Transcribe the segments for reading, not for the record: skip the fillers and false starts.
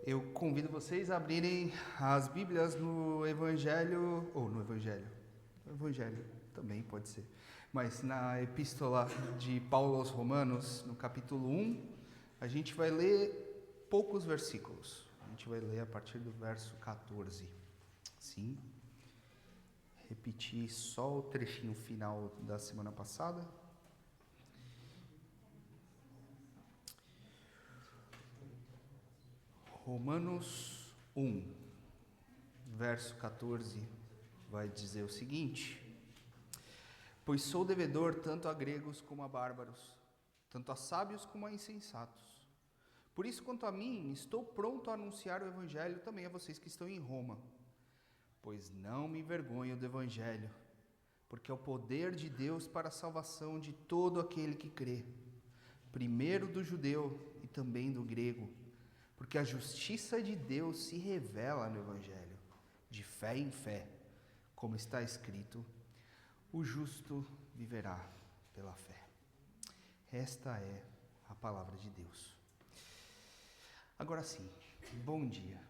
Eu convido vocês a abrirem as Bíblias no Evangelho, no Evangelho também pode ser, mas na Epístola de Paulo aos Romanos, no capítulo 1, a gente vai ler poucos versículos. A gente vai ler a partir do verso 14. Sim. Repetir só o trechinho final da semana passada. Romanos 1, verso 14, vai dizer o seguinte: Pois sou devedor tanto a gregos como a bárbaros, tanto a sábios como a insensatos. Por isso, quanto a mim, estou pronto a anunciar o evangelho também a vocês que estão em Roma. Pois não me envergonho do evangelho, porque é o poder de Deus para a salvação de todo aquele que crê, primeiro do judeu e também do grego. Porque a justiça de Deus se revela no Evangelho, de fé em fé, como está escrito: o justo viverá pela fé. Esta é a palavra de Deus. Agora sim, bom dia,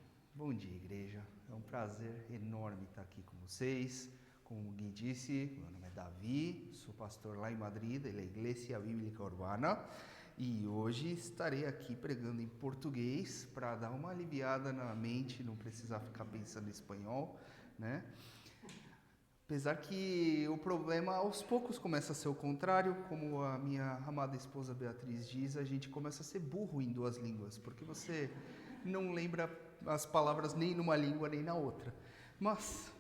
igreja. É um prazer enorme estar aqui com vocês. Como o Gui disse, meu nome é Davi, sou pastor lá em Madrid, da Iglesia Bíblica Urbana, e hoje estarei aqui pregando em português para dar uma aliviada na mente, não precisar ficar pensando em espanhol, né? Apesar que o problema aos poucos começa a ser o contrário, como a minha amada esposa Beatriz diz, a gente começa a ser burro em duas línguas, porque você não lembra as palavras nem numa língua nem na outra. Mas,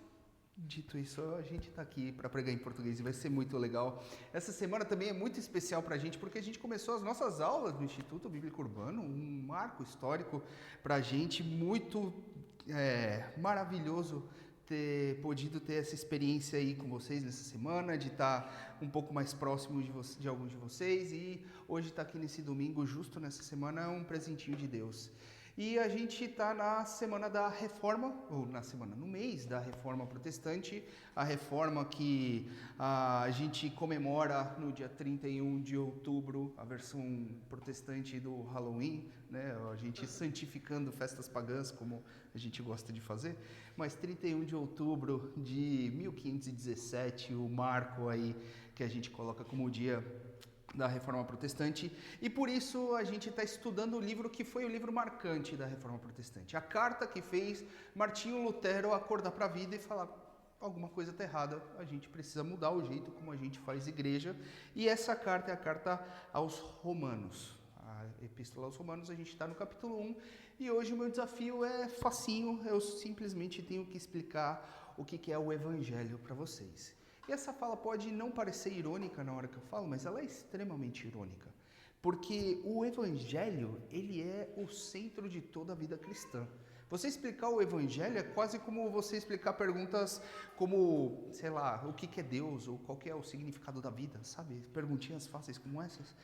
dito isso, a gente está aqui para pregar em português e vai ser muito legal. Essa semana também é muito especial para a gente, porque a gente começou as nossas aulas no Instituto Bíblico Urbano, um marco histórico para a gente, muito maravilhoso ter podido ter essa experiência aí com vocês nessa semana, de estar um pouco mais próximo de alguns de vocês, e hoje estar aqui nesse domingo, justo nessa semana, é um presentinho de Deus. E a gente está na semana da Reforma, ou no mês da Reforma Protestante, a Reforma que a gente comemora no dia 31 de outubro, a versão protestante do Halloween, né? A gente santificando festas pagãs, como a gente gosta de fazer, mas 31 de outubro de 1517, o marco aí que a gente coloca como dia da Reforma Protestante, e por isso a gente está estudando o livro que foi o livro marcante da Reforma Protestante, a carta que fez Martinho Lutero acordar para a vida e falar: alguma coisa está errada, a gente precisa mudar o jeito como a gente faz igreja, e essa carta é a carta aos Romanos, a Epístola aos Romanos. A gente está no capítulo 1, e hoje o meu desafio é facinho, eu simplesmente tenho que explicar o que é o Evangelho para vocês. E essa fala pode não parecer irônica na hora que eu falo, mas ela é extremamente irônica. Porque o Evangelho, ele é o centro de toda a vida cristã. Você explicar o Evangelho é quase como você explicar perguntas como, sei lá, o que é Deus, ou qual que é o significado da vida, sabe? Perguntinhas fáceis como essas.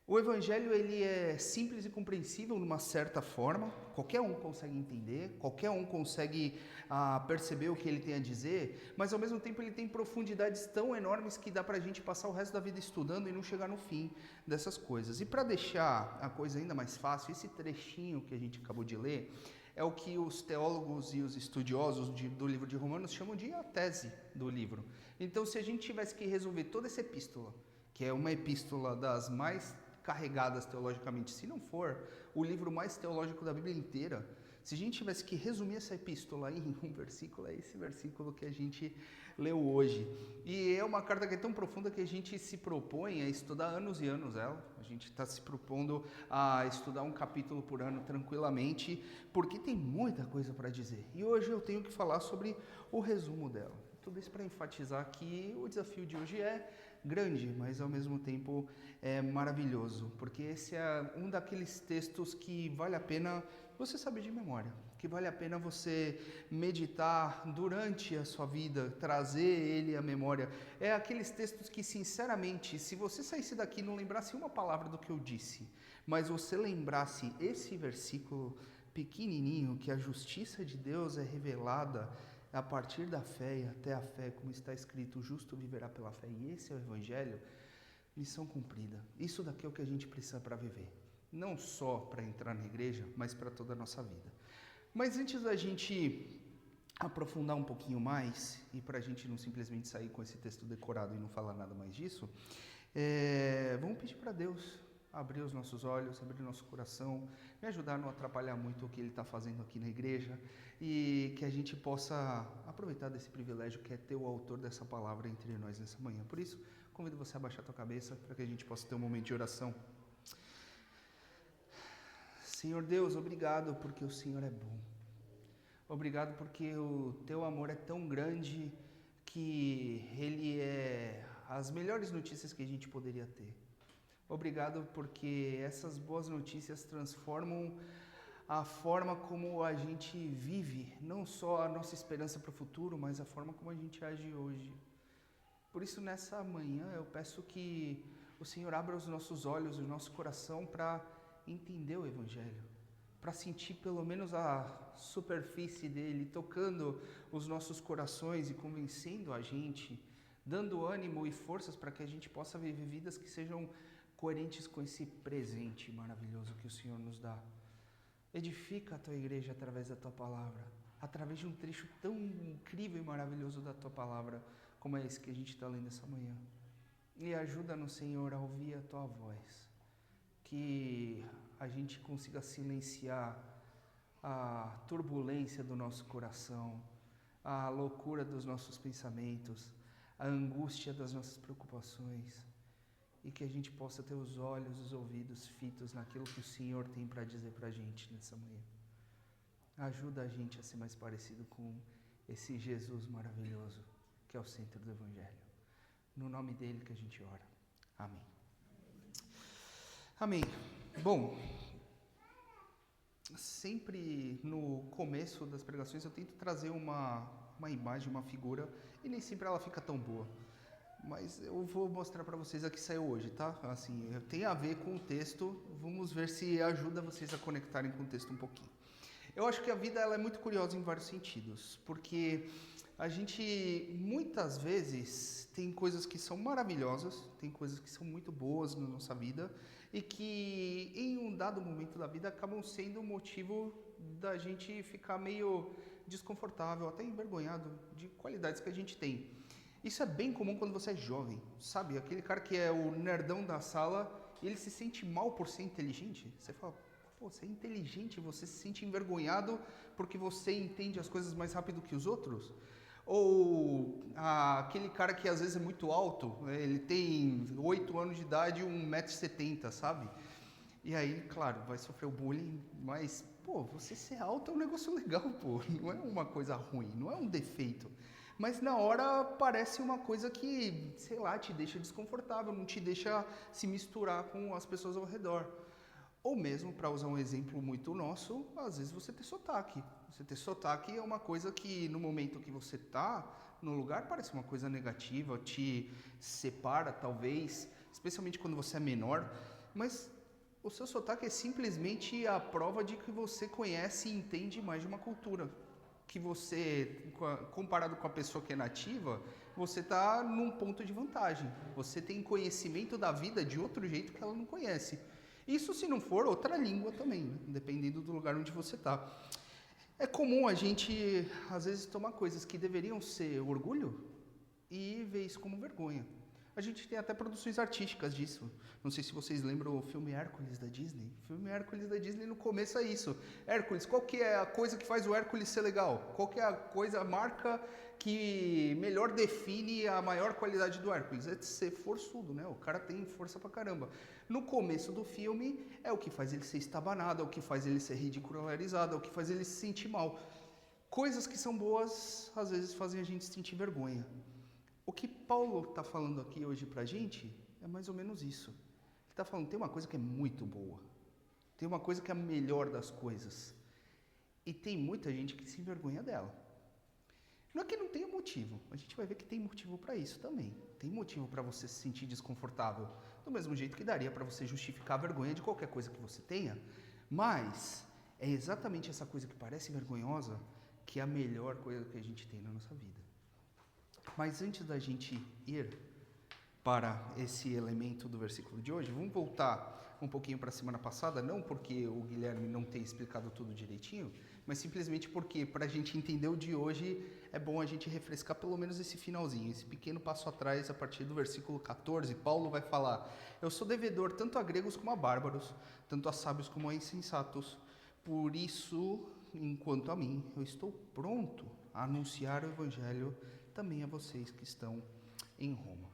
O Evangelho, ele é simples e compreensível numa certa forma, qualquer um consegue entender, qualquer um consegue perceber o que ele tem a dizer, mas ao mesmo tempo ele tem profundidades tão enormes que dá pra gente passar o resto da vida estudando e não chegar no fim dessas coisas. E para deixar a coisa ainda mais fácil, esse trechinho que a gente acabou de ler é o que os teólogos e os estudiosos do livro de Romanos chamam de a tese do livro. Então, se a gente tivesse que resolver toda essa epístola, que é uma epístola das mais carregadas teologicamente, se não for o livro mais teológico da Bíblia inteira, se a gente tivesse que resumir essa epístola em um versículo, é esse versículo que a gente leu hoje. E é uma carta que é tão profunda que a gente se propõe a estudar anos e anos ela. A gente está se propondo a estudar um capítulo por ano tranquilamente, porque tem muita coisa para dizer. E hoje eu tenho que falar sobre o resumo dela. Tudo isso para enfatizar que o desafio de hoje é grande, mas ao mesmo tempo é maravilhoso, porque esse é um daqueles textos que vale a pena você saber de memória, que vale a pena você meditar durante a sua vida, trazer ele à memória. É aqueles textos que, sinceramente, se você saísse daqui e não lembrasse uma palavra do que eu disse, mas você lembrasse esse versículo pequenininho, que a justiça de Deus é revelada a partir da fé e até a fé, como está escrito: o justo viverá pela fé, e esse é o Evangelho, missão cumprida. Isso daqui é o que a gente precisa para viver. não só para entrar na igreja, mas para toda a nossa vida. Mas antes da gente aprofundar um pouquinho mais, e para a gente não simplesmente sair com esse texto decorado e não falar nada mais disso, vamos pedir para Deus abrir os nossos olhos, abrir o nosso coração, me ajudar a não atrapalhar muito o que Ele está fazendo aqui na igreja, e que a gente possa aproveitar desse privilégio que é ter o autor dessa palavra entre nós nessa manhã. Por isso, convido você a baixar a tua cabeça para que a gente possa ter um momento de oração. Senhor Deus, obrigado porque o Senhor é bom. Obrigado porque o teu amor é tão grande que ele é as melhores notícias que a gente poderia ter. Obrigado porque essas boas notícias transformam a forma como a gente vive, não só a nossa esperança para o futuro, mas a forma como a gente age hoje. Por isso, nessa manhã, eu peço que o Senhor abra os nossos olhos, o nosso coração para entender o Evangelho, para sentir pelo menos a superfície dele, tocando os nossos corações e convencendo a gente, dando ânimo e forças para que a gente possa viver vidas que sejam coerentes com esse presente maravilhoso que o Senhor nos dá. Edifica a tua igreja através da tua palavra, através de um trecho tão incrível e maravilhoso da tua palavra, como é esse que a gente está lendo essa manhã. E ajuda-nos, Senhor, a ouvir a tua voz, que a gente consiga silenciar a turbulência do nosso coração, a loucura dos nossos pensamentos, a angústia das nossas preocupações, e que a gente possa ter os olhos, os ouvidos fitos naquilo que o Senhor tem para dizer para a gente nessa manhã. Ajuda a gente a ser mais parecido com esse Jesus maravilhoso, que é o centro do Evangelho. No nome dele que a gente ora. Amém. Amém. Bom, sempre no começo das pregações eu tento trazer uma imagem, uma figura, e nem sempre ela fica tão boa. Mas eu vou mostrar para vocês a que saiu hoje, tá? Assim, tem a ver com o texto, vamos ver se ajuda vocês a conectarem com o texto um pouquinho. Eu acho que a vida ela é muito curiosa em vários sentidos, porque a gente muitas vezes tem coisas que são maravilhosas, tem coisas que são muito boas na nossa vida e que em um dado momento da vida acabam sendo um motivo da gente ficar meio desconfortável, até envergonhado de qualidades que a gente tem. Isso é bem comum quando você é jovem, sabe? Aquele cara que é o nerdão da sala e ele se sente mal por ser inteligente. Você fala, pô, você é inteligente, você se sente envergonhado porque você entende as coisas mais rápido que os outros? Ou aquele cara que às vezes é muito alto, né? Ele tem 8 anos de idade e 1,70 m, sabe? E aí, claro, vai sofrer o bullying, mas, pô, você ser alto é um negócio legal, pô. Não é uma coisa ruim, não é um defeito. Mas na hora parece uma coisa que, sei lá, te deixa desconfortável, não te deixa se misturar com as pessoas ao redor. Ou mesmo, para usar um exemplo muito nosso, às vezes você ter sotaque. Você ter sotaque é uma coisa que no momento que você está no lugar parece uma coisa negativa, te separa talvez, especialmente quando você é menor, mas o seu sotaque é simplesmente a prova de que você conhece e entende mais de uma cultura. Que você, comparado com a pessoa que é nativa, você está num ponto de vantagem. Você tem conhecimento da vida de outro jeito que ela não conhece. Isso se não for outra língua também, né? Dependendo do lugar onde você está. É comum a gente, às vezes, tomar coisas que deveriam ser orgulho e ver isso como vergonha. A gente tem até produções artísticas disso. Não sei se vocês lembram o filme Hércules da Disney. O filme Hércules da Disney no começo é isso. Hércules, qual que é a coisa que faz o Hércules ser legal? Qual que é a marca que melhor define a maior qualidade do Hércules? É de ser forçudo, né? O cara tem força pra caramba. No começo do filme é o que faz ele ser estabanado, é o que faz ele ser ridicularizado, é o que faz ele se sentir mal. Coisas que são boas, às vezes fazem a gente sentir vergonha. O que Paulo está falando aqui hoje para a gente é mais ou menos isso. Ele está falando, tem uma coisa que é muito boa. Tem uma coisa que é a melhor das coisas. E tem muita gente que se envergonha dela. Não é que não tenha motivo. A gente vai ver que tem motivo para isso também. Tem motivo para você se sentir desconfortável. Do mesmo jeito que daria para você justificar a vergonha de qualquer coisa que você tenha. Mas é exatamente essa coisa que parece vergonhosa que é a melhor coisa que a gente tem na nossa vida. Mas antes da gente ir para esse elemento do versículo de hoje, vamos voltar um pouquinho para a semana passada, não porque o Guilherme não tenha explicado tudo direitinho, mas simplesmente porque, para a gente entender o de hoje, é bom a gente refrescar pelo menos esse finalzinho, esse pequeno passo atrás, a partir do versículo 14, Paulo vai falar: eu sou devedor tanto a gregos como a bárbaros, tanto a sábios como a insensatos, por isso, enquanto a mim, eu estou pronto a anunciar o evangelho também a vocês que estão em Roma.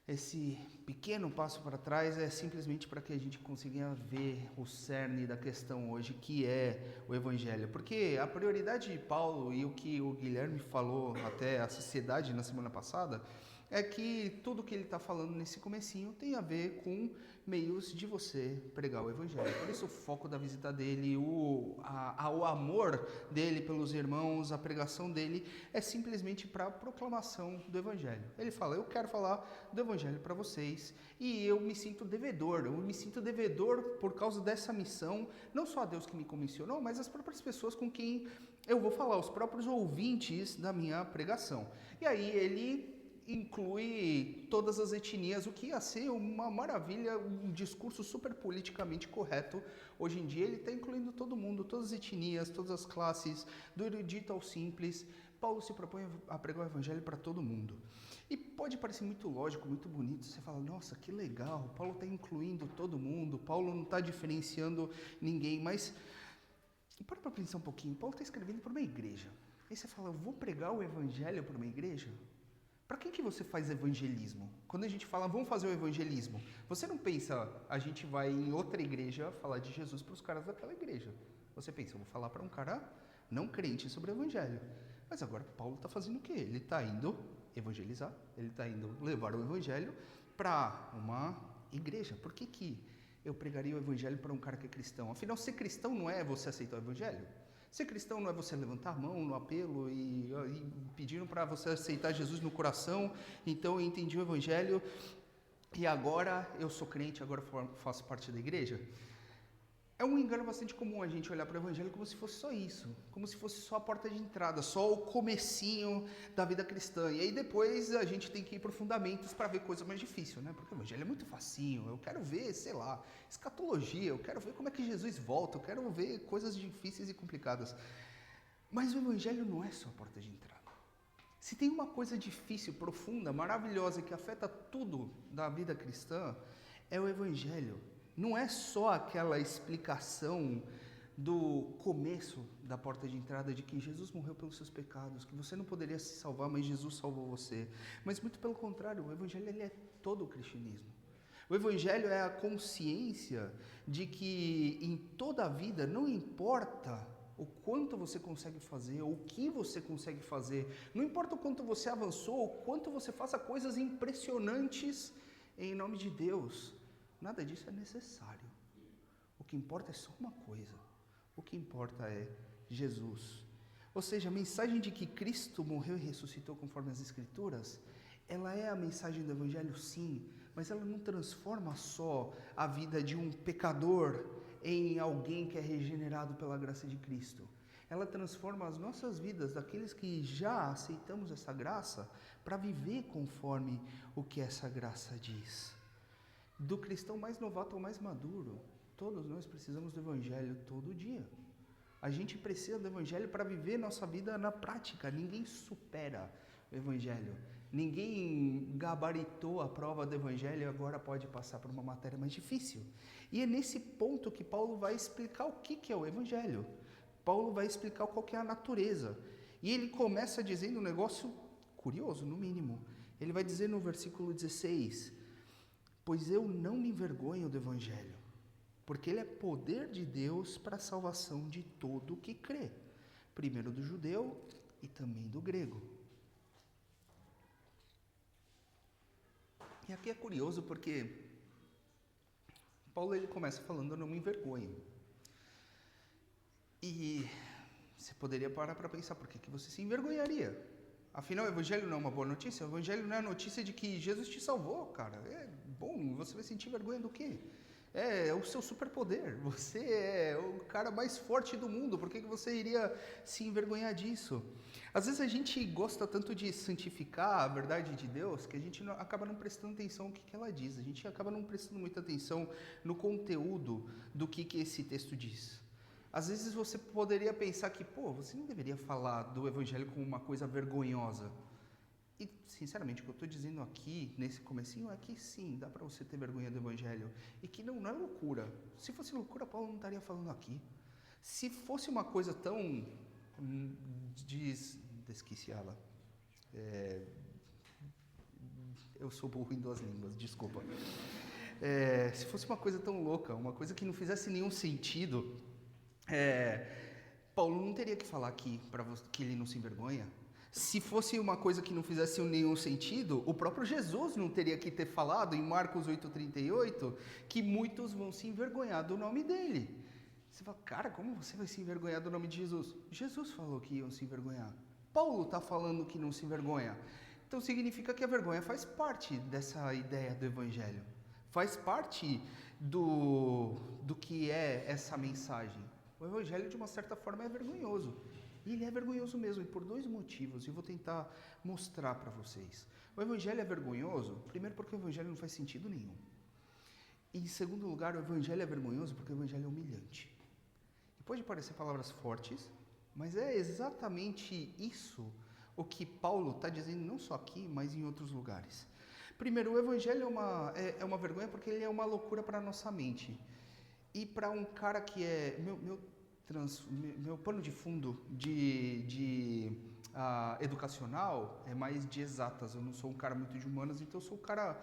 Esse pequeno passo para trás é simplesmente para que a gente consiga ver o cerne da questão hoje, que é o Evangelho. Porque a prioridade de Paulo e o que o Guilherme falou até a sociedade na semana passada é que tudo que ele está falando nesse comecinho tem a ver com meios de você pregar o Evangelho. Por isso o foco da visita dele, o amor dele pelos irmãos, a pregação dele é simplesmente para a proclamação do Evangelho. Ele fala: eu quero falar do Evangelho para vocês e eu me sinto devedor por causa dessa missão, não só a Deus que me comissionou, mas as próprias pessoas com quem eu vou falar, os próprios ouvintes da minha pregação. E aí ele inclui todas as etnias, o que ia ser uma maravilha, um discurso super politicamente correto. Hoje em dia ele está incluindo todo mundo, todas as etnias, todas as classes, do erudito ao simples. Paulo se propõe a pregar o evangelho para todo mundo. E pode parecer muito lógico, muito bonito, você fala: nossa, que legal, Paulo está incluindo todo mundo, Paulo não está diferenciando ninguém, mas para pensar um pouquinho, Paulo está escrevendo para uma igreja. Aí você fala: eu vou pregar o evangelho para uma igreja? Para quem que você faz evangelismo? Quando a gente fala, vamos fazer o evangelismo, você não pensa, a gente vai em outra igreja falar de Jesus para os caras daquela igreja. Você pensa, eu vou falar para um cara não crente sobre o evangelho. Mas agora Paulo está fazendo o quê? Ele está indo evangelizar, ele está indo levar o evangelho para uma igreja. Por que eu pregaria o evangelho para um cara que é cristão? Afinal, ser cristão não é você aceitar o evangelho? Ser cristão não é você levantar a mão no apelo e pedindo para você aceitar Jesus no coração. Então eu entendi o evangelho e agora eu sou crente, agora faço parte da igreja. É um engano bastante comum a gente olhar para o evangelho como se fosse só isso, como se fosse só a porta de entrada, só o comecinho da vida cristã. E aí depois a gente tem que ir para fundamentos para ver coisa mais difícil, né? Porque o evangelho é muito facinho, eu quero ver, sei lá, escatologia, eu quero ver como é que Jesus volta, eu quero ver coisas difíceis e complicadas. Mas o evangelho não é só a porta de entrada. Se tem uma coisa difícil, profunda, maravilhosa, que afeta tudo da vida cristã, é o evangelho. Não é só aquela explicação do começo da porta de entrada de que Jesus morreu pelos seus pecados, que você não poderia se salvar, mas Jesus salvou você. Mas muito pelo contrário, o evangelho ele é todo o cristianismo. O evangelho é a consciência de que em toda a vida não importa o quanto você consegue fazer, o que você consegue fazer, não importa o quanto você avançou, o quanto você faça coisas impressionantes em nome de Deus. Nada disso é necessário. O que importa é só uma coisa. O que importa é Jesus. Ou seja, a mensagem de que Cristo morreu e ressuscitou conforme as Escrituras, ela é a mensagem do Evangelho, sim, mas ela não transforma só a vida de um pecador em alguém que é regenerado pela graça de Cristo. Ela transforma as nossas vidas, daqueles que já aceitamos essa graça, para viver conforme o que essa graça diz. Do cristão mais novato ao mais maduro, todos nós precisamos do evangelho todo dia. A gente precisa do evangelho para viver nossa vida na prática. Ninguém supera o evangelho. Ninguém gabaritou a prova do evangelho e agora pode passar por uma matéria mais difícil. E é nesse ponto que Paulo vai explicar o que é o evangelho. Paulo vai explicar qual que é a natureza. E ele começa dizendo um negócio curioso, no mínimo. Ele vai dizer no versículo 16... pois eu não me envergonho do evangelho, porque ele é poder de Deus para a salvação de todo o que crê, primeiro do judeu e também do grego. E aqui é curioso porque Paulo ele começa falando: eu não me envergonho. E você poderia parar para pensar, por que você se envergonharia? Afinal, o evangelho não é uma boa notícia? O evangelho não é a notícia de que Jesus te salvou, cara. É bom, você vai sentir vergonha do quê? É o seu superpoder. Você é o cara mais forte do mundo. Por que você iria se envergonhar disso? Às vezes a gente gosta tanto de santificar a verdade de Deus que a gente acaba não prestando atenção no que ela diz. A gente acaba não prestando muita atenção no conteúdo do que esse texto diz. Às vezes você poderia pensar que, você não deveria falar do evangelho como uma coisa vergonhosa. E, sinceramente, o que eu estou dizendo aqui, nesse comecinho, é que sim, dá para você ter vergonha do Evangelho. E que não é loucura. Se fosse loucura, Paulo não estaria falando aqui. Se fosse uma coisa tão desquiciada, eu sou burro em 2 línguas, desculpa. Se fosse uma coisa tão louca, uma coisa que não fizesse nenhum sentido, Paulo não teria que falar aqui para que ele não se envergonha. Se fosse uma coisa que não fizesse nenhum sentido, o próprio Jesus não teria que ter falado em Marcos 8,38 que muitos vão se envergonhar do nome dele. Você fala, cara, como você vai se envergonhar do nome de Jesus? Jesus falou que iam se envergonhar. Paulo está falando que não se envergonha. Então significa que a vergonha faz parte dessa ideia do evangelho. Faz parte do que é essa mensagem. O evangelho, de uma certa forma, é vergonhoso. E ele é vergonhoso mesmo, e por 2 motivos, e eu vou tentar mostrar para vocês. O evangelho é vergonhoso, primeiro porque o evangelho não faz sentido nenhum. E em segundo lugar, o evangelho é vergonhoso porque o evangelho é humilhante. E pode parecer palavras fortes, mas é exatamente isso o que Paulo está dizendo, não só aqui, mas em outros lugares. Primeiro, o evangelho é uma vergonha porque ele é uma loucura para a nossa mente. E para um cara que é... Meu pano de fundo de educacional é mais de exatas. Eu não sou um cara muito de humanas, então eu sou o cara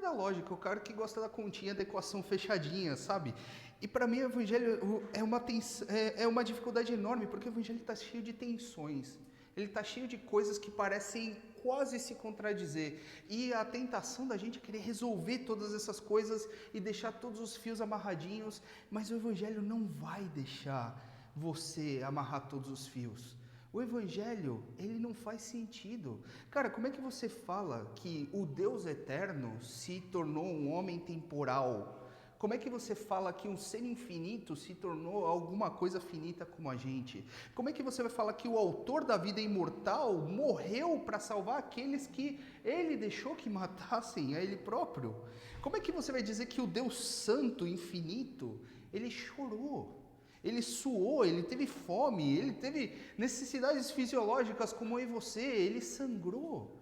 da lógica, o cara que gosta da continha, da equação fechadinha, sabe? E para mim o evangelho é uma dificuldade enorme, porque o evangelho está cheio de tensões. Ele está cheio de coisas que parecem quase se contradizer. E a tentação da gente é querer resolver todas essas coisas e deixar todos os fios amarradinhos, mas o evangelho não vai deixar você amarrar todos os fios. O evangelho, ele não faz sentido. Cara, como é que você fala que o Deus eterno se tornou um homem temporal? Como é que você fala que um ser infinito se tornou alguma coisa finita como a gente? Como é que você vai falar que o autor da vida imortal morreu para salvar aqueles que ele deixou que matassem a ele próprio? Como é que você vai dizer que o Deus santo, infinito, ele chorou? Ele suou, ele teve fome, ele teve necessidades fisiológicas como eu e você, ele sangrou.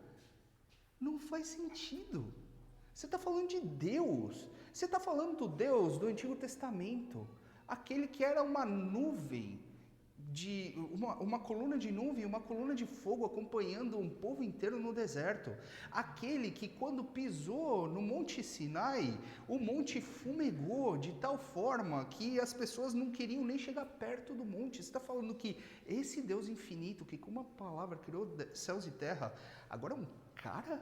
Não faz sentido. Você está falando de Deus. Você está falando do Deus do Antigo Testamento, aquele que era uma nuvem, uma coluna de nuvem, uma coluna de fogo acompanhando um povo inteiro no deserto. Aquele que quando pisou no Monte Sinai, o monte fumegou de tal forma que as pessoas não queriam nem chegar perto do monte. Você está falando que esse Deus infinito, que com uma palavra criou céus e terra, agora é um cara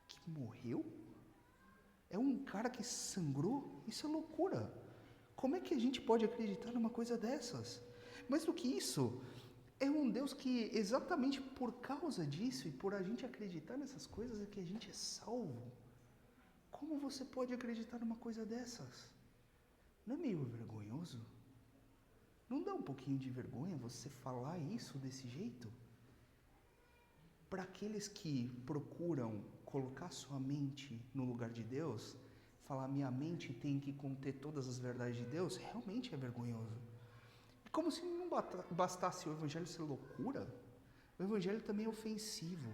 que morreu? É um cara que sangrou? Isso é loucura. Como é que a gente pode acreditar numa coisa dessas? Mais do que isso, é um Deus que exatamente por causa disso e por a gente acreditar nessas coisas é que a gente é salvo. Como você pode acreditar numa coisa dessas? Não é meio vergonhoso? Não dá um pouquinho de vergonha você falar isso desse jeito? Para aqueles que procuram colocar sua mente no lugar de Deus, falar minha mente tem que conter todas as verdades de Deus, realmente é vergonhoso. Como se não bastasse o evangelho ser loucura, o evangelho também é ofensivo.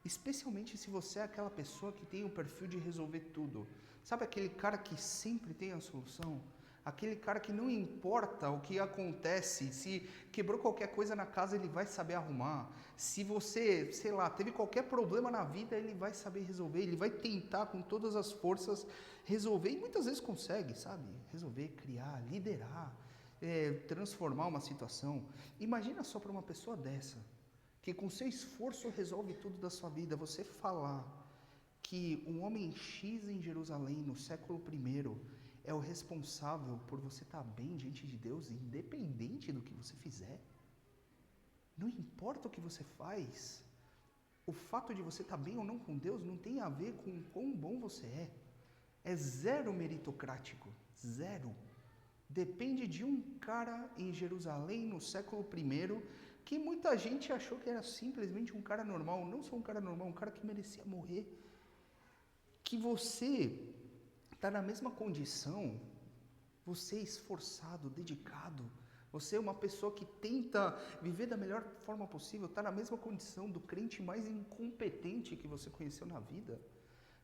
Especialmente se você é aquela pessoa que tem o perfil de resolver tudo. Sabe aquele cara que sempre tem a solução? Aquele cara que não importa o que acontece, se quebrou qualquer coisa na casa, ele vai saber arrumar. Se você, sei lá, teve qualquer problema na vida, ele vai saber resolver, ele vai tentar com todas as forças resolver, e muitas vezes consegue, sabe? Resolver, criar, liderar, transformar uma situação. Imagina só para uma pessoa dessa, que com seu esforço resolve tudo da sua vida, você falar que um homem X em Jerusalém, no século I, é o responsável por você estar bem diante de Deus, independente do que você fizer. Não importa o que você faz, o fato de você estar bem ou não com Deus não tem a ver com quão bom você é. É zero meritocrático, zero. Depende de um cara em Jerusalém no século I, que muita gente achou que era simplesmente um cara normal, não só um cara normal, um cara que merecia morrer. Que você está na mesma condição, você é esforçado, dedicado, você é uma pessoa que tenta viver da melhor forma possível, está na mesma condição do crente mais incompetente que você conheceu na vida,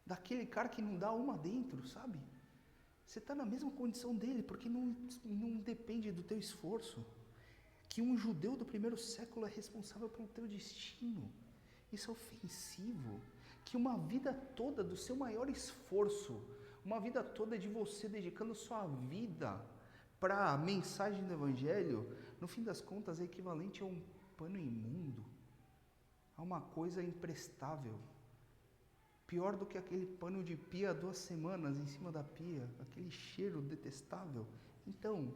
daquele cara que não dá uma dentro, sabe? Você está na mesma condição dele, porque não depende do teu esforço. Que um judeu do primeiro século é responsável pelo teu destino. Isso é ofensivo. Que uma vida toda do seu maior esforço, uma vida toda de você dedicando sua vida para a mensagem do Evangelho, no fim das contas é equivalente a um pano imundo, a uma coisa imprestável. Pior do que aquele pano de pia 2 semanas em cima da pia, aquele cheiro detestável. Então,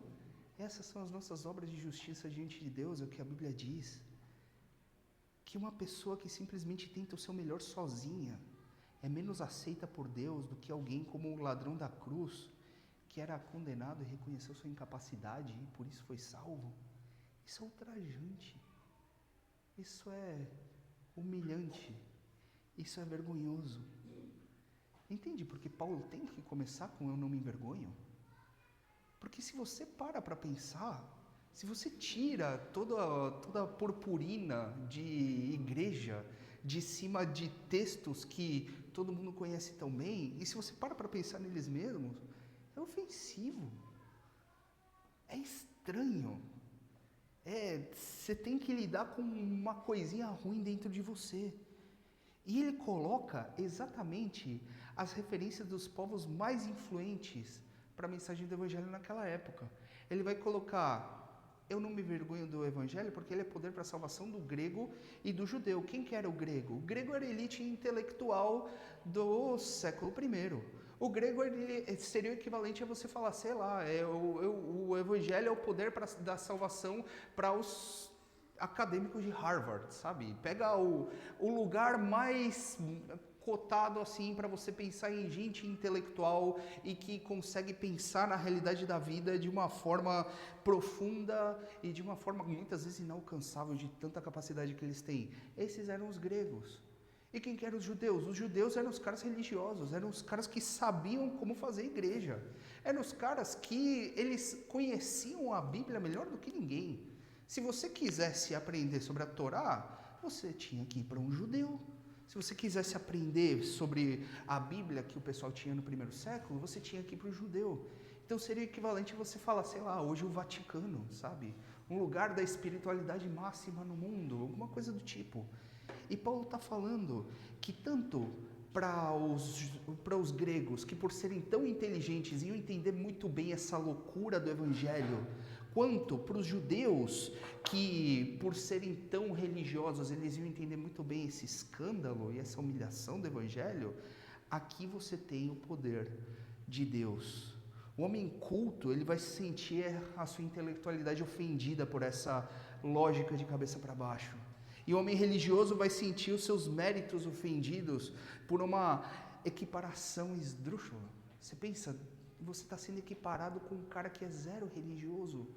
essas são as nossas obras de justiça diante de Deus, é o que a Bíblia diz. Que uma pessoa que simplesmente tenta o seu melhor sozinha é menos aceita por Deus do que alguém como o ladrão da cruz, que era condenado e reconheceu sua incapacidade e por isso foi salvo. Isso é ultrajante. Isso é humilhante. Isso é vergonhoso. Entende? Porque Paulo tem que começar com eu não me envergonho. Porque se você para pensar, se você tira toda a purpurina de igreja de cima de textos que todo mundo conhece tão bem, e se você para pensar neles mesmos, é ofensivo. É estranho. Você tem que lidar com uma coisinha ruim dentro de você. E ele coloca exatamente as referências dos povos mais influentes para a mensagem do Evangelho naquela época. Ele vai colocar, eu não me vergonho do Evangelho porque ele é poder para a salvação do grego e do judeu. Quem que era o grego? O grego era a elite intelectual do século I. O grego seria o equivalente a você falar, sei lá, o Evangelho é o poder da salvação para os acadêmicos de Harvard, sabe? Pega o lugar mais cotado assim para você pensar em gente intelectual e que consegue pensar na realidade da vida de uma forma profunda e de uma forma muitas vezes inalcançável de tanta capacidade que eles têm. Esses eram os gregos. E quem que eram os judeus? Os judeus eram os caras religiosos, eram os caras que sabiam como fazer igreja. Eram os caras que eles conheciam a Bíblia melhor do que ninguém. Se você quisesse aprender sobre a Torá, você tinha que ir para um judeu. Se você quisesse aprender sobre a Bíblia que o pessoal tinha no primeiro século, você tinha que ir para o judeu. Então seria equivalente a você falar, sei lá, hoje o Vaticano, sabe? Um lugar da espiritualidade máxima no mundo, alguma coisa do tipo. E Paulo está falando que tanto para os gregos, que por serem tão inteligentes iam entender muito bem essa loucura do Evangelho, quanto para os judeus, que por serem tão religiosos, eles iam entender muito bem esse escândalo e essa humilhação do Evangelho, aqui você tem o poder de Deus. O homem culto, ele vai sentir a sua intelectualidade ofendida por essa lógica de cabeça para baixo. E o homem religioso vai sentir os seus méritos ofendidos por uma equiparação esdrúxula. Você pensa, você está sendo equiparado com um cara que é zero religioso.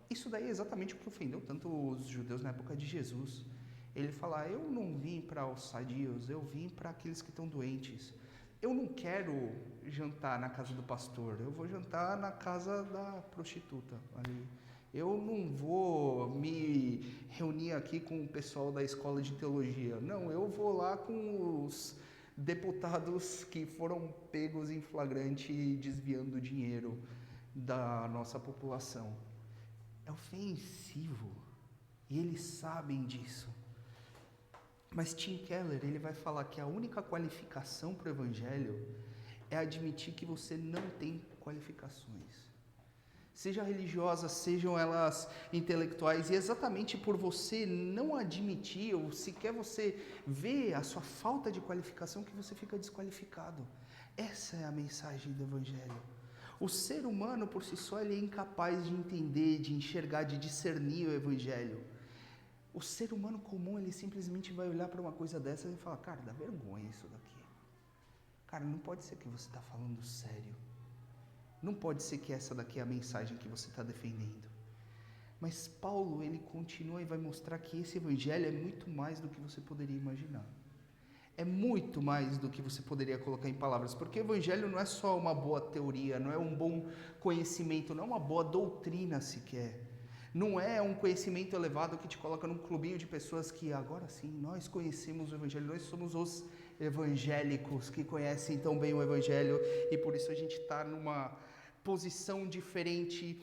Isso daí é exatamente o que ofendeu tanto os judeus na época de Jesus. Ele fala, eu não vim para os sadios, eu vim para aqueles que estão doentes. Eu não quero jantar na casa do pastor, eu vou jantar na casa da prostituta ali. Eu não vou me reunir aqui com o pessoal da escola de teologia. Não, eu vou lá com os deputados que foram pegos em flagrante desviando dinheiro da nossa população. É ofensivo. E eles sabem disso. Mas Tim Keller, ele vai falar que a única qualificação para o Evangelho é admitir que você não tem qualificações. Seja religiosas, sejam elas intelectuais, e exatamente por você não admitir, ou sequer você ver a sua falta de qualificação, que você fica desqualificado. Essa é a mensagem do Evangelho. O ser humano, por si só, ele é incapaz de entender, de enxergar, de discernir o Evangelho. O ser humano comum, ele simplesmente vai olhar para uma coisa dessa e falar, cara, dá vergonha isso daqui. Cara, não pode ser que você está falando sério. Não pode ser que essa daqui é a mensagem que você está defendendo. Mas Paulo, ele continua e vai mostrar que esse evangelho é muito mais do que você poderia imaginar. É muito mais do que você poderia colocar em palavras, porque o evangelho não é só uma boa teoria, não é um bom conhecimento, não é uma boa doutrina sequer. Não é um conhecimento elevado que te coloca num clubinho de pessoas que agora sim, nós conhecemos o evangelho, nós somos os evangélicos que conhecem tão bem o evangelho e por isso a gente está numa posição diferente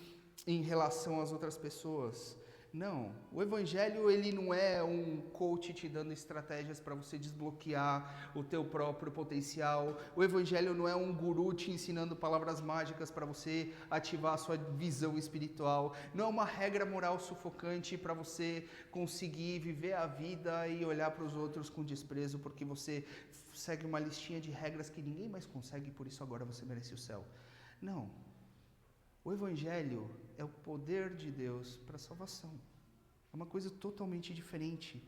em relação às outras pessoas. Não, o evangelho ele não é um coach te dando estratégias para você desbloquear o teu próprio potencial. O evangelho não é um guru te ensinando palavras mágicas para você ativar a sua visão espiritual. Não é uma regra moral sufocante para você conseguir viver a vida e olhar para os outros com desprezo porque você segue uma listinha de regras que ninguém mais consegue, por isso agora você merece o céu. Não. O evangelho é o poder de Deus para a salvação. É uma coisa totalmente diferente.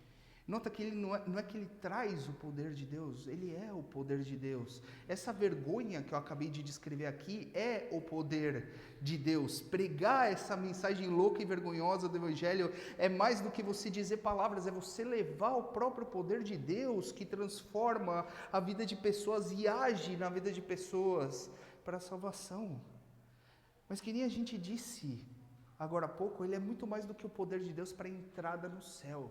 Nota que ele não é que ele traz o poder de Deus, ele é o poder de Deus. Essa vergonha que eu acabei de descrever aqui é o poder de Deus. Pregar essa mensagem louca e vergonhosa do evangelho é mais do que você dizer palavras, é você levar o próprio poder de Deus que transforma a vida de pessoas e age na vida de pessoas para a salvação. Mas que nem a gente disse agora há pouco, ele é muito mais do que o poder de Deus para a entrada no céu.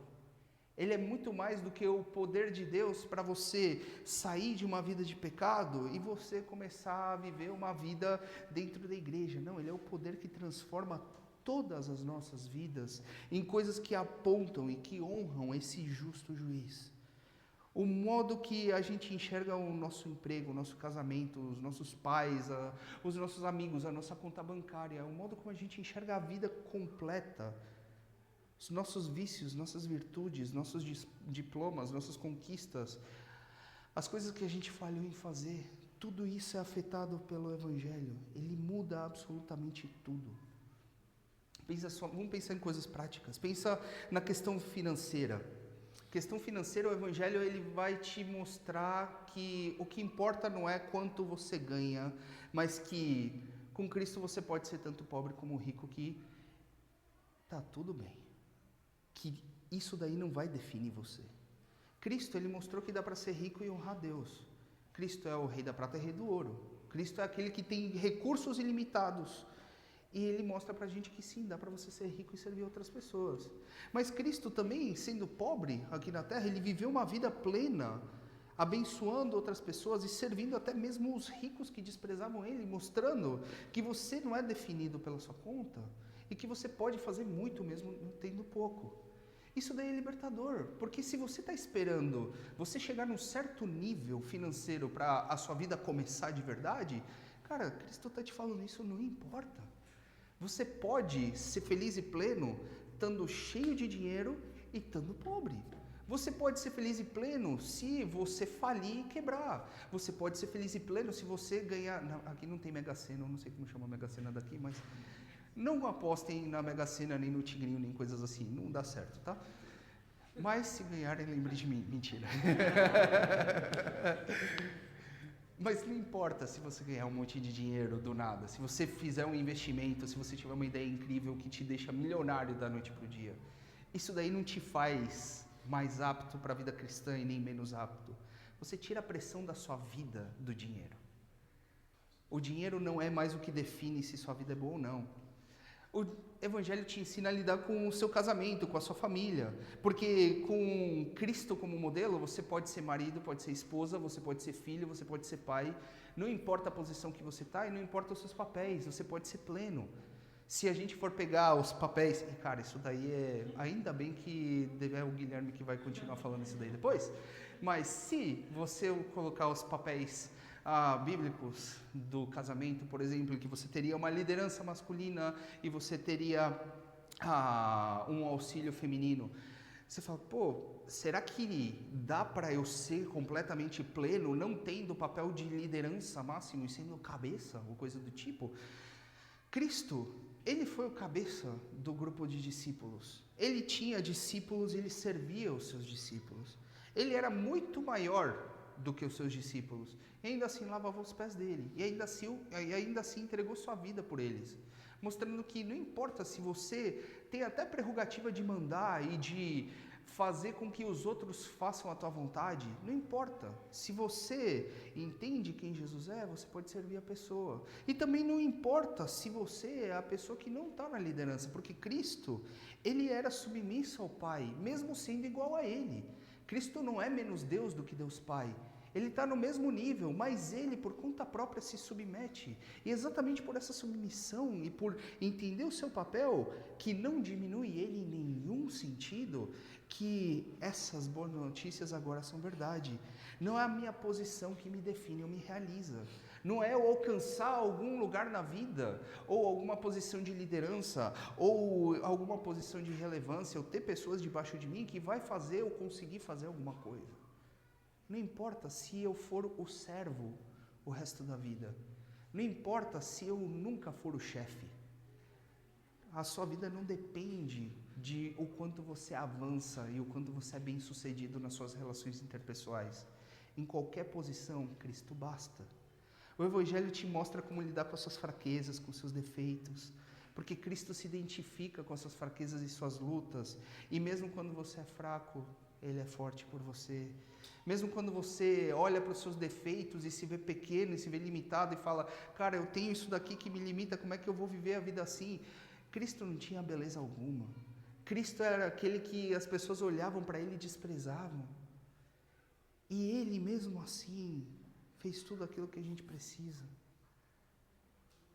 Ele é muito mais do que o poder de Deus para você sair de uma vida de pecado e você começar a viver uma vida dentro da igreja. Não, ele é o poder que transforma todas as nossas vidas em coisas que apontam e que honram esse justo juiz. O modo que a gente enxerga o nosso emprego, o nosso casamento, os nossos pais, os nossos amigos, a nossa conta bancária, o modo como a gente enxerga a vida completa, os nossos vícios, nossas virtudes, nossos diplomas, nossas conquistas, as coisas que a gente falhou em fazer, tudo isso é afetado pelo evangelho. Ele muda absolutamente tudo. Vamos pensar em coisas práticas. Pensa na questão financeira. Questão financeira, o evangelho ele vai te mostrar que o que importa não é quanto você ganha, mas que com Cristo você pode ser tanto pobre como rico, que tá tudo bem. Que isso daí não vai definir você. Cristo ele mostrou que dá para ser rico e honrar Deus. Cristo é o rei da prata e rei do ouro. Cristo é aquele que tem recursos ilimitados. E ele mostra pra gente que sim, dá para você ser rico e servir outras pessoas. Mas Cristo também, sendo pobre aqui na terra, ele viveu uma vida plena, abençoando outras pessoas e servindo até mesmo os ricos que desprezavam ele, mostrando que você não é definido pela sua conta e que você pode fazer muito mesmo tendo pouco. Isso daí é libertador, porque se você está esperando você chegar num certo nível financeiro para a sua vida começar de verdade, cara, Cristo está te falando isso, não importa. Você pode ser feliz e pleno estando cheio de dinheiro e estando pobre. Você pode ser feliz e pleno se você falir e quebrar. Você pode ser feliz e pleno se você ganhar... Não, aqui não tem Mega Sena, eu não sei como chama a Mega Sena daqui, mas não apostem na Mega Sena, nem no Tigrinho, nem coisas assim. Não dá certo, tá? Mas se ganharem, lembre de mim. Mentira. Mas não importa se você ganhar um monte de dinheiro do nada, se você fizer um investimento, se você tiver uma ideia incrível que te deixa milionário da noite para o dia. Isso daí não te faz mais apto para a vida cristã e nem menos apto. Você tira a pressão da sua vida do dinheiro. O dinheiro não é mais o que define se sua vida é boa ou não. O evangelho te ensina a lidar com o seu casamento, com a sua família. Porque com Cristo como modelo, você pode ser marido, pode ser esposa, você pode ser filho, você pode ser pai. Não importa a posição que você está e não importa os seus papéis, você pode ser pleno. Se a gente for pegar os papéis... E cara, isso daí é... Ainda bem que é o Guilherme que vai continuar falando isso daí depois. Mas se você colocar os papéis... bíblicos do casamento, por exemplo, que você teria uma liderança masculina e você teria um auxílio feminino. Você fala, será que dá para eu ser completamente pleno, não tendo o papel de liderança máximo e sendo cabeça, ou coisa do tipo? Cristo, ele foi o cabeça do grupo de discípulos. Ele tinha discípulos e ele servia os seus discípulos. Ele era muito maior do que os seus discípulos. E ainda assim lavava os pés dele. E ainda assim entregou sua vida por eles. Mostrando que não importa se você tem até prerrogativa de mandar e de fazer com que os outros façam a tua vontade, não importa. Se você entende quem Jesus é, você pode servir a pessoa. E também não importa se você é a pessoa que não está na liderança, porque Cristo, ele era submisso ao Pai, mesmo sendo igual a ele. Cristo não é menos Deus do que Deus Pai. Ele está no mesmo nível, mas ele, por conta própria, se submete. E exatamente por essa submissão e por entender o seu papel, que não diminui ele em nenhum sentido, que essas boas notícias agora são verdade. Não é a minha posição que me define ou me realiza. Não é eu alcançar algum lugar na vida, ou alguma posição de liderança, ou alguma posição de relevância, ou ter pessoas debaixo de mim que vai fazer eu conseguir fazer alguma coisa. Não importa se eu for o servo o resto da vida. Não importa se eu nunca for o chefe. A sua vida não depende de o quanto você avança e o quanto você é bem sucedido nas suas relações interpessoais. Em qualquer posição, Cristo basta. O Evangelho te mostra como lidar com as suas fraquezas, com os seus defeitos, porque Cristo se identifica com as suas fraquezas e suas lutas, e mesmo quando você é fraco, Ele é forte por você. Mesmo quando você olha para os seus defeitos e se vê pequeno e se vê limitado e fala, cara, eu tenho isso daqui que me limita, como é que eu vou viver a vida assim? Cristo não tinha beleza alguma. Cristo era aquele que as pessoas olhavam para Ele e desprezavam. E Ele mesmo assim fez tudo aquilo que a gente precisa.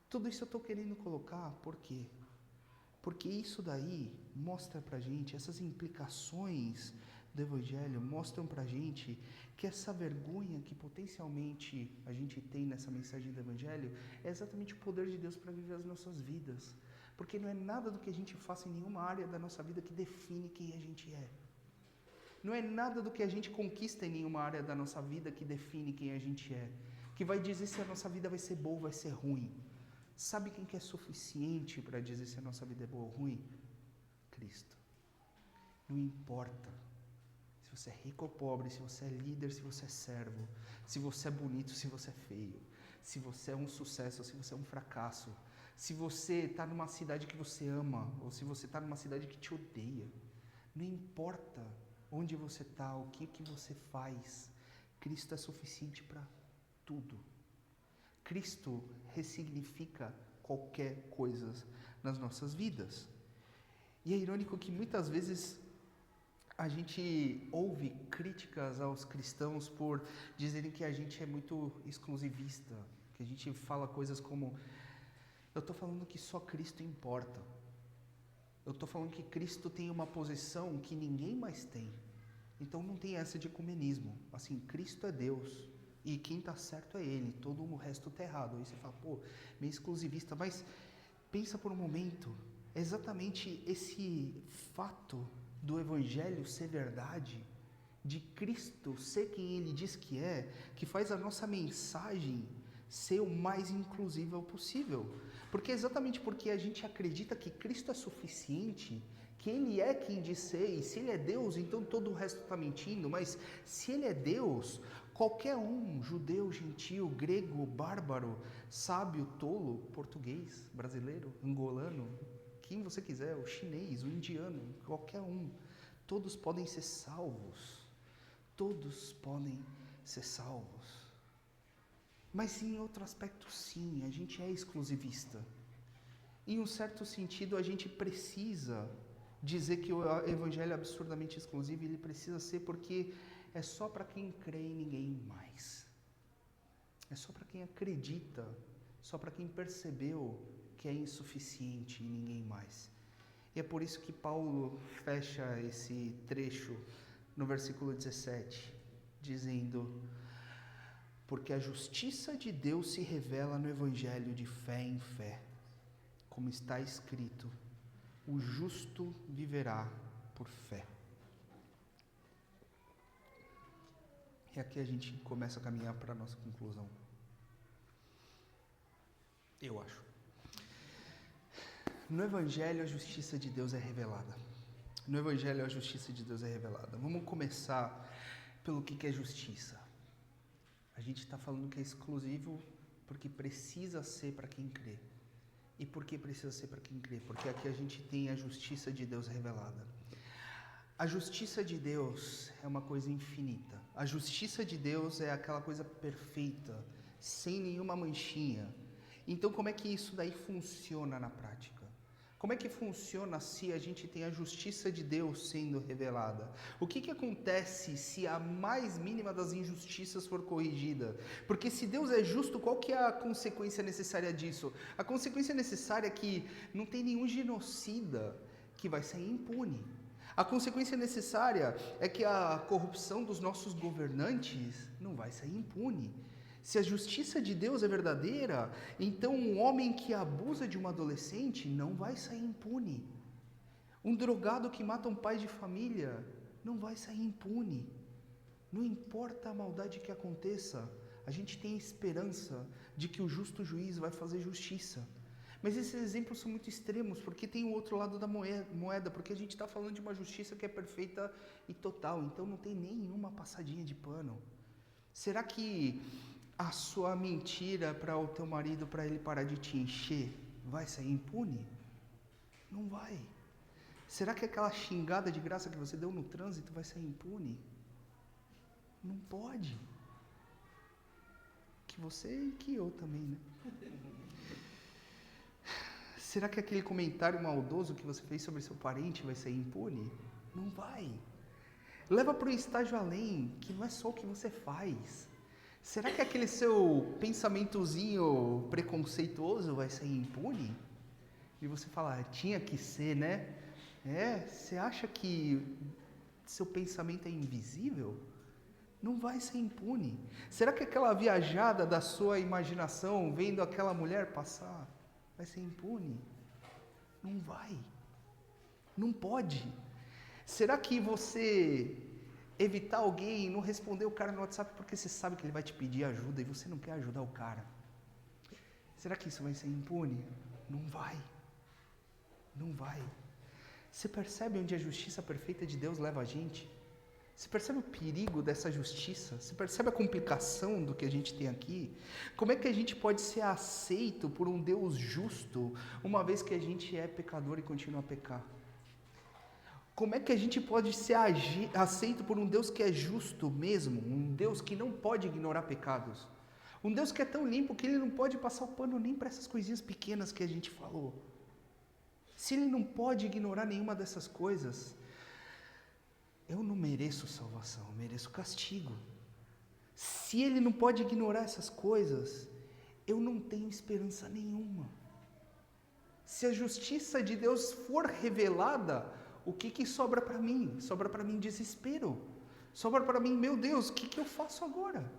Tudo isso eu estou querendo colocar, por quê? Porque isso daí mostra pra gente, essas implicações do Evangelho mostram pra gente que essa vergonha que potencialmente a gente tem nessa mensagem do Evangelho é exatamente o poder de Deus para viver as nossas vidas. Porque não é nada do que a gente faça em nenhuma área da nossa vida que define quem a gente é. Não é nada do que a gente conquista em nenhuma área da nossa vida que define quem a gente é. Que vai dizer se a nossa vida vai ser boa ou vai ser ruim. Sabe quem que é suficiente para dizer se a nossa vida é boa ou ruim? Cristo. Não importa se você é rico ou pobre, se você é líder, se você é servo, se você é bonito, se você é feio, se você é um sucesso ou se você é um fracasso, se você está numa cidade que você ama ou se você está numa cidade que te odeia. Não importa onde você está, o que você faz, Cristo é suficiente para tudo. Cristo ressignifica qualquer coisa nas nossas vidas. E é irônico que muitas vezes a gente ouve críticas aos cristãos por dizerem que a gente é muito exclusivista, que a gente fala coisas como, eu estou falando que só Cristo importa. Eu estou falando que Cristo tem uma posição que ninguém mais tem. Então não tem essa de ecumenismo. Assim, Cristo é Deus. E quem está certo é Ele, todo o resto está errado. Aí você fala, pô, meio exclusivista, mas pensa por um momento, é exatamente esse fato do Evangelho ser verdade, de Cristo ser quem Ele diz que faz a nossa mensagem ser o mais inclusiva possível. Porque é exatamente porque a gente acredita que Cristo é suficiente, que Ele é quem diz ser, e se Ele é Deus, então todo o resto está mentindo, mas se Ele é Deus, qualquer um, judeu, gentil, grego, bárbaro, sábio, tolo, português, brasileiro, angolano, quem você quiser, o chinês, o indiano, qualquer um, todos podem ser salvos. Todos podem ser salvos. Mas em outro aspecto, sim, a gente é exclusivista. Em um certo sentido, a gente precisa dizer que o Evangelho é absurdamente exclusivo, e ele precisa ser porque é só para quem crê em ninguém mais. É só para quem acredita, só para quem percebeu que é insuficiente em ninguém mais. E é por isso que Paulo fecha esse trecho no versículo 17, dizendo, porque a justiça de Deus se revela no Evangelho de fé em fé, como está escrito, o justo viverá por fé. E aqui a gente começa a caminhar para a nossa conclusão. Eu acho. No Evangelho, a justiça de Deus é revelada. No Evangelho, a justiça de Deus é revelada. Vamos começar pelo que é justiça. A gente está falando que é exclusivo porque precisa ser para quem crê. E por que precisa ser para quem crê? Porque aqui a gente tem a justiça de Deus revelada. A justiça de Deus é uma coisa infinita. A justiça de Deus é aquela coisa perfeita, sem nenhuma manchinha. Então, como é que isso daí funciona na prática? Como é que funciona se a gente tem a justiça de Deus sendo revelada? O que acontece se a mais mínima das injustiças for corrigida? Porque se Deus é justo, qual que é a consequência necessária disso? A consequência necessária é que não tem nenhum genocida que vai sair impune. A consequência necessária é que a corrupção dos nossos governantes não vai sair impune. Se a justiça de Deus é verdadeira, então um homem que abusa de uma adolescente não vai sair impune. Um drogado que mata um pai de família não vai sair impune. Não importa a maldade que aconteça, a gente tem esperança de que o justo juiz vai fazer justiça. Mas esses exemplos são muito extremos, porque tem o outro lado da moeda, porque a gente está falando de uma justiça que é perfeita e total, então não tem nenhuma passadinha de pano. Será que a sua mentira para o teu marido, para ele parar de te encher, vai sair impune? Não vai. Será que aquela xingada de graça que você deu no trânsito vai sair impune? Não pode. Que você e que eu também, né? Será que aquele comentário maldoso que você fez sobre seu parente vai sair impune? Não vai. Leva para o estágio além, que não é só o que você faz. Será que aquele seu pensamentozinho preconceituoso vai sair impune? E você fala, tinha que ser, né? Você acha que seu pensamento é invisível? Não vai ser impune. Será que aquela viajada da sua imaginação, vendo aquela mulher passar, vai ser impune? Não vai. Não pode. Será que você evitar alguém, não responder o cara no WhatsApp porque você sabe que ele vai te pedir ajuda e você não quer ajudar o cara? Será que isso vai ser impune? Não vai. Não vai. Você percebe onde a justiça perfeita de Deus leva a gente? Você percebe o perigo dessa justiça? Você percebe a complicação do que a gente tem aqui? Como é que a gente pode ser aceito por um Deus justo, uma vez que a gente é pecador e continua a pecar? Como é que a gente pode ser aceito por um Deus que é justo mesmo? Um Deus que não pode ignorar pecados? Um Deus que é tão limpo que Ele não pode passar o pano nem para essas coisinhas pequenas que a gente falou. Se Ele não pode ignorar nenhuma dessas coisas, eu não mereço salvação, eu mereço castigo. Se Ele não pode ignorar essas coisas, eu não tenho esperança nenhuma. Se a justiça de Deus for revelada, o que sobra para mim? Sobra para mim desespero. Sobra para mim, meu Deus, o que eu faço agora?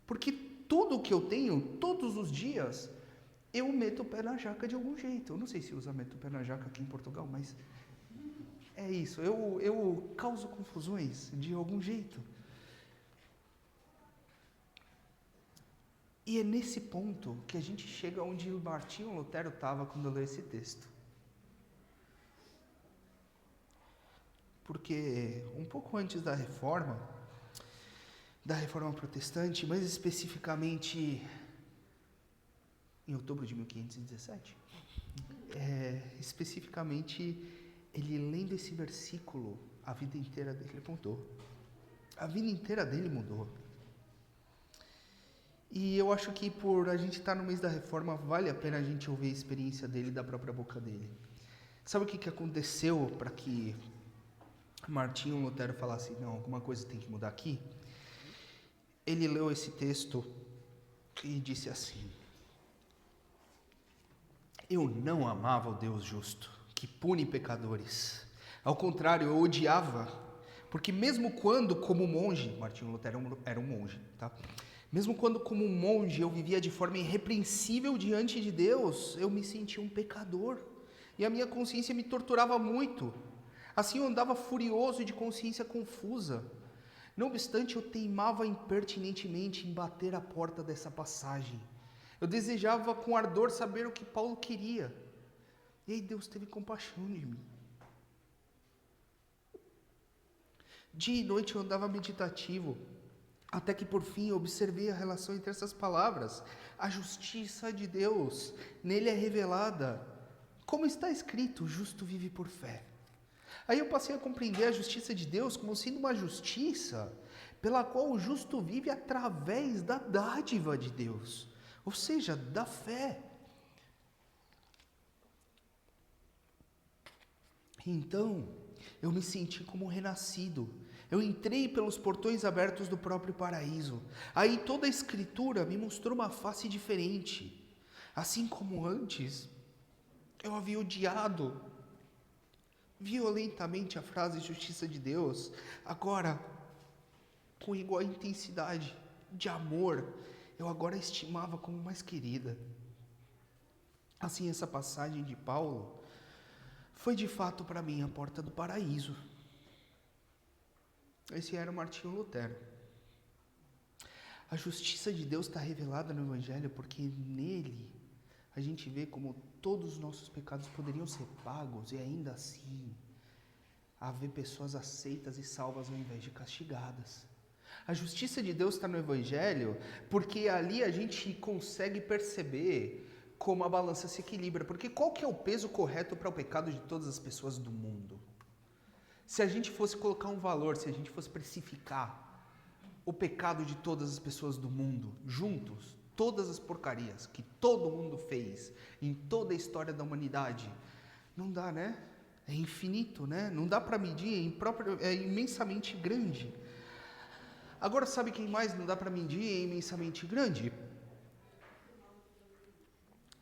Porque tudo o que eu tenho, todos os dias, eu meto o pé na jaca de algum jeito. Eu não sei se usa meto o pé na jaca aqui em Portugal, mas é isso. Eu causo confusões de algum jeito. E é nesse ponto que a gente chega onde o Martinho Lutero estava quando leu esse texto. Porque um pouco antes da reforma protestante, mais especificamente em outubro de 1517, especificamente ele lendo esse versículo, a vida inteira dele mudou. A vida inteira dele mudou. E eu acho que por a gente estar no mês da reforma, vale a pena a gente ouvir a experiência dele da própria boca dele. Sabe o que aconteceu para que Martinho Lutero falasse, não, alguma coisa tem que mudar aqui? Ele leu esse texto e disse assim: eu não amava o Deus justo, que pune pecadores. Ao contrário, eu odiava, porque mesmo quando, como monge, Martinho Lutero era um monge, tá? Mesmo quando, como um monge, eu vivia de forma irrepreensível diante de Deus, eu me sentia um pecador. E a minha consciência me torturava muito. Assim eu andava furioso e de consciência confusa. Não obstante, eu teimava impertinentemente em bater a porta dessa passagem. Eu desejava com ardor saber o que Paulo queria. E aí Deus teve compaixão de mim. Dia e noite eu andava meditativo, Até que por fim eu observei a relação entre essas palavras. A justiça de Deus nele é revelada. Como está escrito, o justo vive por fé. Aí eu passei a compreender a justiça de Deus como sendo uma justiça pela qual o justo vive através da dádiva de Deus, ou seja, da fé. Então, eu me senti como renascido. Eu entrei pelos portões abertos do próprio paraíso. Aí toda a Escritura me mostrou uma face diferente. Assim como antes, eu havia odiado violentamente a frase justiça de Deus, agora, com igual intensidade de amor, eu agora a estimava como mais querida. Assim, essa passagem de Paulo foi de fato para mim a porta do paraíso. Esse era o Martinho Lutero. A justiça de Deus está revelada no Evangelho porque nele a gente vê como todos os nossos pecados poderiam ser pagos e ainda assim haver pessoas aceitas e salvas ao invés de castigadas. A justiça de Deus está no Evangelho porque ali a gente consegue perceber como a balança se equilibra. Porque qual que é o peso correto para o pecado de todas as pessoas do mundo? Se a gente fosse colocar um valor, se a gente fosse precificar o pecado de todas as pessoas do mundo, juntos, todas as porcarias que todo mundo fez em toda a história da humanidade, não dá, né? É infinito, né? Não dá para medir, é imensamente grande. Agora, sabe quem mais não dá para medir e é imensamente grande?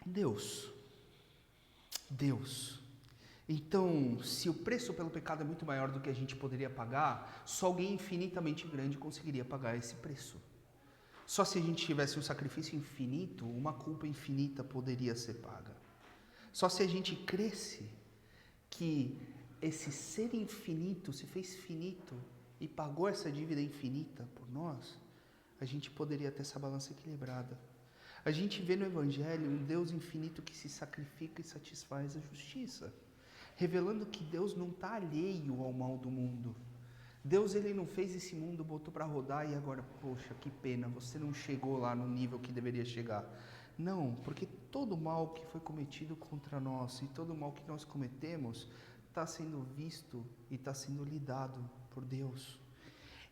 Deus. Deus. Então, se o preço pelo pecado é muito maior do que a gente poderia pagar, só alguém infinitamente grande conseguiria pagar esse preço. Só se a gente tivesse um sacrifício infinito, uma culpa infinita poderia ser paga. Só se a gente cresce que esse ser infinito se fez finito e pagou essa dívida infinita por nós, a gente poderia ter essa balança equilibrada. A gente vê no Evangelho um Deus infinito que se sacrifica e satisfaz a justiça, revelando que Deus não está alheio ao mal do mundo. Deus, ele não fez esse mundo, botou para rodar e agora, poxa, que pena, você não chegou lá no nível que deveria chegar. Não, porque todo o mal que foi cometido contra nós e todo o mal que nós cometemos está sendo visto e está sendo lidado por Deus.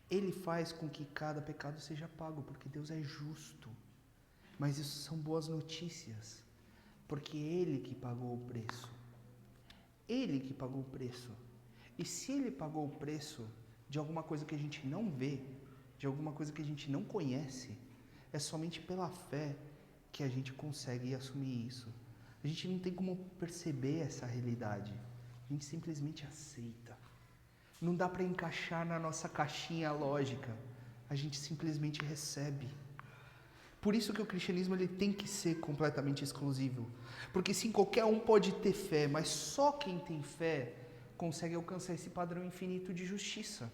Ele faz com que cada pecado seja pago, porque Deus é justo. Mas isso são boas notícias, porque é Ele que pagou o preço. Ele que pagou o preço. E se Ele pagou o preço de alguma coisa que a gente não vê, de alguma coisa que a gente não conhece, é somente pela fé que a gente consegue assumir isso. A gente não tem como perceber essa realidade. A gente simplesmente aceita. Não dá para encaixar na nossa caixinha lógica. A gente simplesmente recebe. Por isso que o cristianismo ele tem que ser completamente exclusivo. Porque sim, qualquer um pode ter fé, mas só quem tem fé consegue alcançar esse padrão infinito de justiça.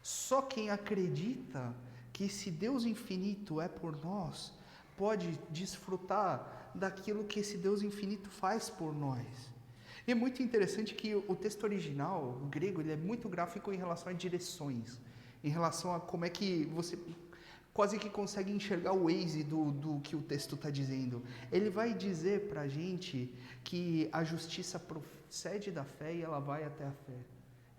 Só quem acredita que esse Deus infinito é por nós, pode desfrutar daquilo que esse Deus infinito faz por nós. E é muito interessante que o texto original, o grego, ele é muito gráfico em relação a direções, em relação a como é que você quase que consegue enxergar o Waze do que o texto está dizendo. Ele vai dizer para a gente que a justiça procede da fé e ela vai até a fé.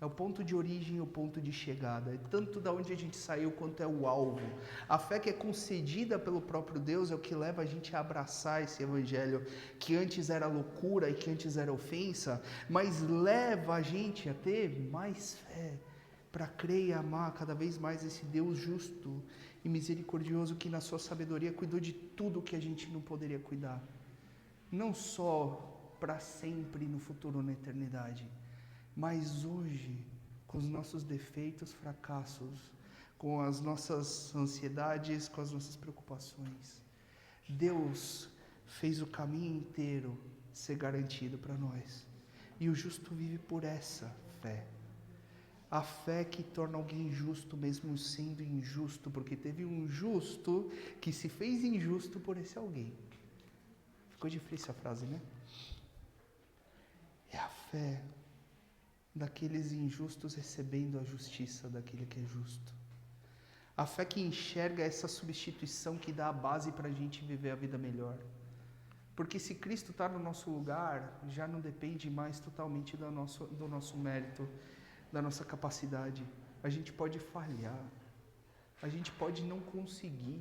É o ponto de origem e o ponto de chegada. É tanto da onde a gente saiu quanto é o alvo. A fé que é concedida pelo próprio Deus é o que leva a gente a abraçar esse evangelho que antes era loucura e que antes era ofensa, mas leva a gente a ter mais fé para crer e amar cada vez mais esse Deus justo e misericordioso que na sua sabedoria cuidou de tudo que a gente não poderia cuidar. Não só para sempre no futuro, na eternidade, mas hoje, com os nossos defeitos, fracassos, com as nossas ansiedades, com as nossas preocupações, Deus fez o caminho inteiro ser garantido para nós. E o justo vive por essa fé. A fé que torna alguém justo mesmo sendo injusto, porque teve um justo que se fez injusto por esse alguém. Ficou difícil a frase, né? É a fé daqueles injustos recebendo a justiça daquele que é justo. A fé que enxerga essa substituição que dá a base para a gente viver a vida melhor. Porque se Cristo está no nosso lugar, já não depende mais totalmente do nosso mérito, da nossa capacidade. A gente pode falhar, a gente pode não conseguir,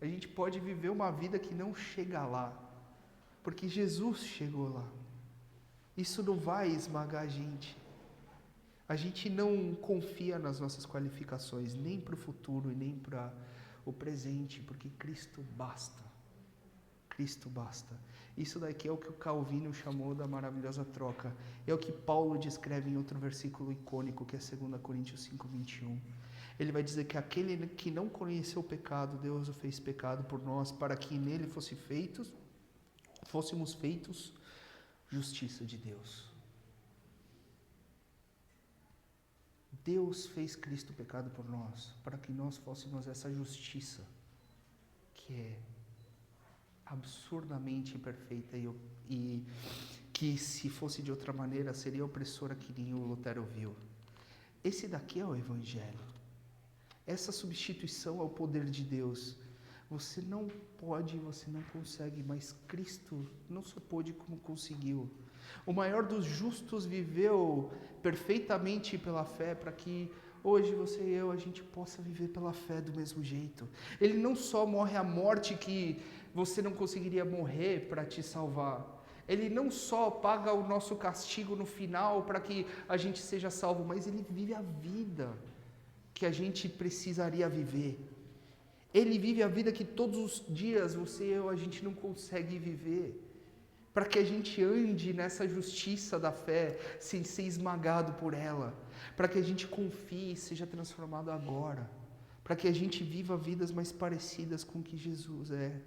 a gente pode viver uma vida que não chega lá, porque Jesus chegou lá. Isso não vai esmagar a gente. A gente não confia nas nossas qualificações, nem para o futuro e nem para o presente, porque Cristo basta. Cristo basta. Isso daqui é o que o Calvino chamou da maravilhosa troca. É o que Paulo descreve em outro versículo icônico, que é 2 Coríntios 5, 21. Ele vai dizer que aquele que não conheceu o pecado, Deus o fez pecado por nós, para que nele fôssemos feitos justiça de Deus. Deus fez Cristo pecado por nós, para que nós fôssemos essa justiça, que é absurdamente perfeita e que, se fosse de outra maneira, seria opressora, que nem o Lutero viu. Esse daqui é o Evangelho. Essa substituição é o poder de Deus. Você não pode, você não consegue, mas Cristo não só pôde como conseguiu. O maior dos justos viveu perfeitamente pela fé, para que hoje você e eu, a gente possa viver pela fé do mesmo jeito. Ele não só morre a morte que você não conseguiria morrer para te salvar. Ele não só paga o nosso castigo no final para que a gente seja salvo, mas ele vive a vida que a gente precisaria viver. Ele vive a vida que todos os dias você e eu, a gente não consegue viver. Para que a gente ande nessa justiça da fé, sem ser esmagado por ela. Para que a gente confie e seja transformado agora. Para que a gente viva vidas mais parecidas com o que Jesus é.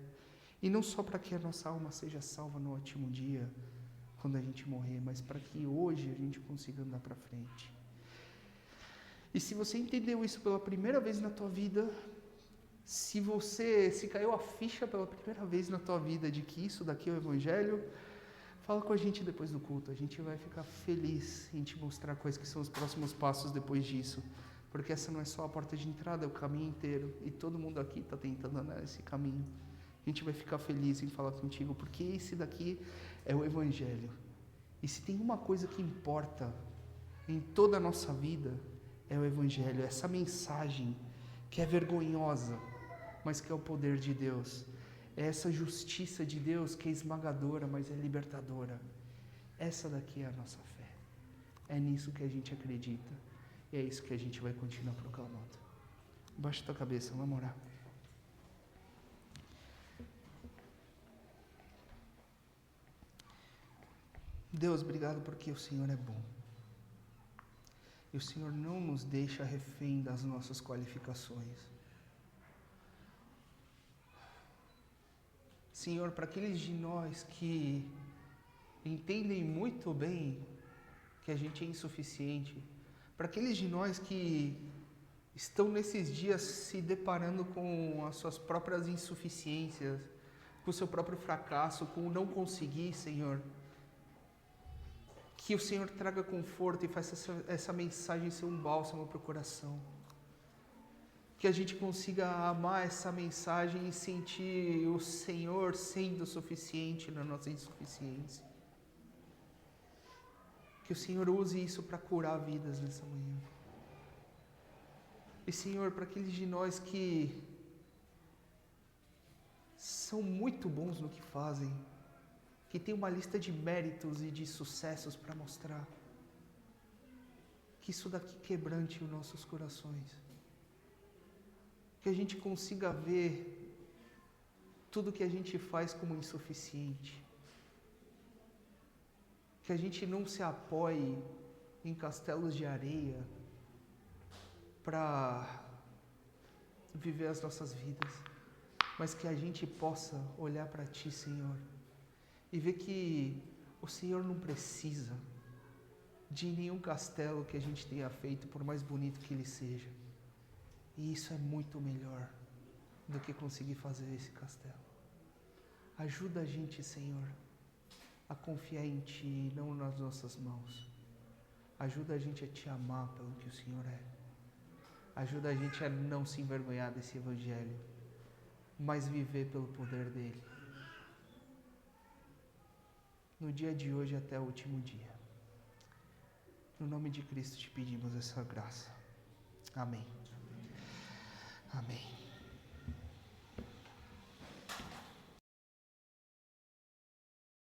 E não só para que a nossa alma seja salva no último dia, quando a gente morrer, mas para que hoje a gente consiga andar para frente. E se você entendeu isso pela primeira vez na tua vida, se caiu a ficha pela primeira vez na tua vida de que isso daqui é o Evangelho, fala com a gente depois do culto. A gente vai ficar feliz em te mostrar quais que são os próximos passos depois disso. Porque essa não é só a porta de entrada, é o caminho inteiro. E todo mundo aqui está tentando andar nesse caminho. A gente vai ficar feliz em falar contigo, porque esse daqui é o Evangelho. E se tem uma coisa que importa em toda a nossa vida, é o Evangelho. Essa mensagem que é vergonhosa, mas que é o poder de Deus. É essa justiça de Deus que é esmagadora, mas é libertadora. Essa daqui é a nossa fé. É nisso que a gente acredita. E é isso que a gente vai continuar proclamando. Baixa tua cabeça, vamos orar. Deus, obrigado porque o Senhor é bom. E o Senhor não nos deixa refém das nossas qualificações. Senhor, para aqueles de nós que entendem muito bem que a gente é insuficiente, para aqueles de nós que estão nesses dias se deparando com as suas próprias insuficiências, com o seu próprio fracasso, com o não conseguir, Senhor, que o Senhor traga conforto e faça essa mensagem ser um bálsamo para o coração. Que a gente consiga amar essa mensagem e sentir o Senhor sendo suficiente na nossa insuficiência. Que o Senhor use isso para curar vidas nessa manhã. E Senhor, para aqueles de nós que são muito bons no que fazem, que tem uma lista de méritos e de sucessos para mostrar, que isso daqui quebrante os nossos corações. Que a gente consiga ver tudo que a gente faz como insuficiente. Que a gente não se apoie em castelos de areia para viver as nossas vidas, mas que a gente possa olhar para Ti, Senhor, e ver que o Senhor não precisa de nenhum castelo que a gente tenha feito, por mais bonito que ele seja. E isso é muito melhor do que conseguir fazer esse castelo. Ajuda a gente, Senhor, a confiar em Ti e não nas nossas mãos. Ajuda a gente a Te amar pelo que o Senhor é. Ajuda a gente a não se envergonhar desse Evangelho, mas viver pelo poder dele. No dia de hoje até o último dia. No nome de Cristo te pedimos essa graça. Amém. Amém.